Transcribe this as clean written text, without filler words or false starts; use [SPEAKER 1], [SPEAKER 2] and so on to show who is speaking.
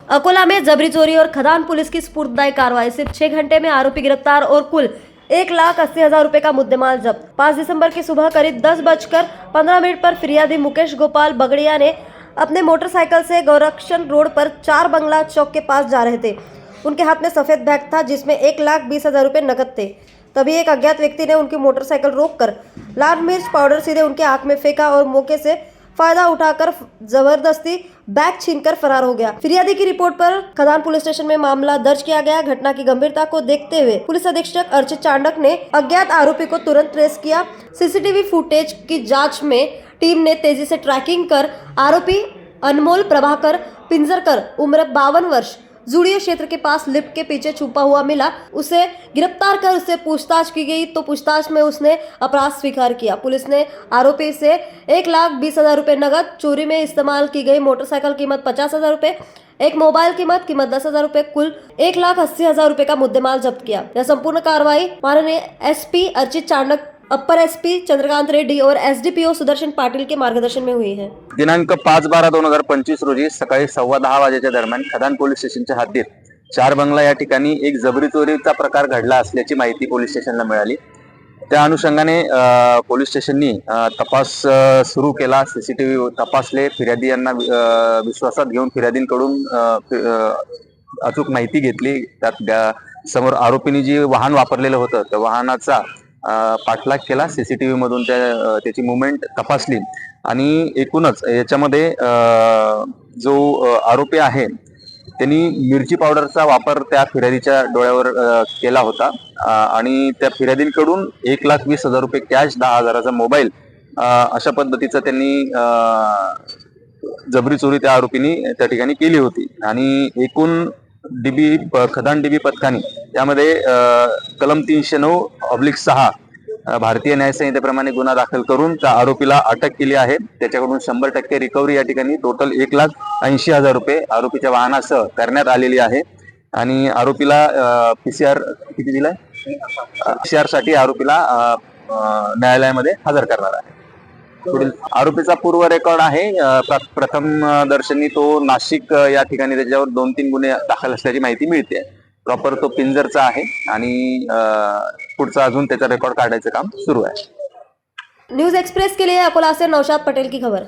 [SPEAKER 1] अकोला में जबरी चोरी और खदान पुलिस की स्फूर्तिदायक कार्रवाई से 6 घंटे में आरोपी गिरफ्तार और कुल 1,80,000 रुपए का मुद्देमाल जब्त। 5 दिसंबर की सुबह करीब 10:15 पर फिरियादी मुकेश गोपाल बगड़िया ने अपने मोटरसाइकिल से गोरक्षण रोड पर 4 बंगला चौक के पास जा रहे थे। उनके हाथ में सफेद बैग था जिसमें 1,20,000 रुपए नकद थे। तभी एक अज्ञात व्यक्ति ने उनकी मोटरसाइकिल रोककर लाल मिर्च पाउडर सीधे उनके आंख में फेंका और मौके से फायदा उठाकर जबरदस्ती बैग छीनकर फरार हो गया। फिरियादी की रिपोर्ट पर खदान पुलिस स्टेशन में मामला दर्ज किया गया। घटना की गंभीरता को देखते हुए पुलिस अधीक्षक अर्चित चांडक ने अज्ञात आरोपी को तुरंत ट्रेस किया। सीसीटीवी फुटेज की जांच में टीम ने तेजी से ट्रैकिंग कर आरोपी अनमोल प्रभाकर पिंजरकर उम्र 52 वर्ष जुड़िया क्षेत्र के पास लिफ्ट के पीछे छुपा हुआ मिला। उसे गिरफ्तार कर उससे पूछताछ की गई तो पूछताछ में उसने अपराध स्वीकार किया। पुलिस ने आरोपी से 1,20,000 रुपए नगद, चोरी में इस्तेमाल की गई मोटरसाइकिल कीमत 50,000 रुपए, एक मोबाइल कीमत 10,000 रुपए, कुल 1,80,000 रुपए का मुद्देमाल जब्त किया। यह संपूर्ण कार्रवाई माननीय एसपी अर्चित चांडक, अपर एसपी चंद्रकांत रेड्डी और एसडीपीओ सुदर्शन पाटील के मार्गदर्शन में हुई है।
[SPEAKER 2] दिनांक 5/12/2025 रोजी सकाळी 10:15 वाजेच्या दरम्यान खदान पोलीस स्टेशनच्या हद्दीत 4 बंगला या ठिकाणी एक जबरी चोरीचा प्रकार घडला असल्याची माहिती पोलीस स्टेशनला मिळाली। त्या अनुषंगाने पोलीस स्टेशननी तपास सुरू केला। सीसीटीव्ही तपासले। फिर्यादी यांना विश्वासात घेऊन फिर्यादींकडून अचूक माहिती घेतली। त्यात समोर आरोपींनी जे वाहन वापरलेलं होतं त्या वाहनाचा पाठलाग केला। सीसीटीव्ही मधून त्याची मुवमेंट तपासली आणि एकूणच याच्यामध्ये जो आरोपी आहे त्यांनी मिरची पावडरचा वापर त्या फिर्यादीच्या डोळ्यावर केला होता आणि त्या फिर्यादींकडून 1,20,000 रुपये कॅश, 10,000चा मोबाईल अशा पद्धतीचं त्यांनी जबरी चोरी त्या आरोपींनी त्या ठिकाणी केली होती। आणि एकूण खदान डीबी पथकाने त्यामध्ये कलम 309/6 भारतीय न्याय संहितेप्रमाणे गुन्हा दाखल करून त्या आरोपीला अटक केली आहे। त्याच्याकडून 100% रिकव्हरी या ठिकाणी टोटल 1,80,000 रुपये आरोपीच्या वाहनासह करण्यात आलेली आहे आणि आरोपीला पीसीआर किती दिलाय, पीसीआर साठी आरोपीला न्यायालयामध्ये हजर करणार आहे। पुढील आरोपीचा पूर्व रेकॉर्ड आहे। प्रथम दर्शनी तो नाशिक या ठिकाणी त्याच्यावर 2-3 गुन्हे दाखल असल्याची माहिती मिळते। प्रॉपर तो पिंजरचा आहे आणि पुढचा अजून त्याचा रेकॉर्ड काढायचं काम सुरू आहे।
[SPEAKER 1] न्यूज एक्सप्रेस के लिए अकोला से नौशाद पटेल की खबर।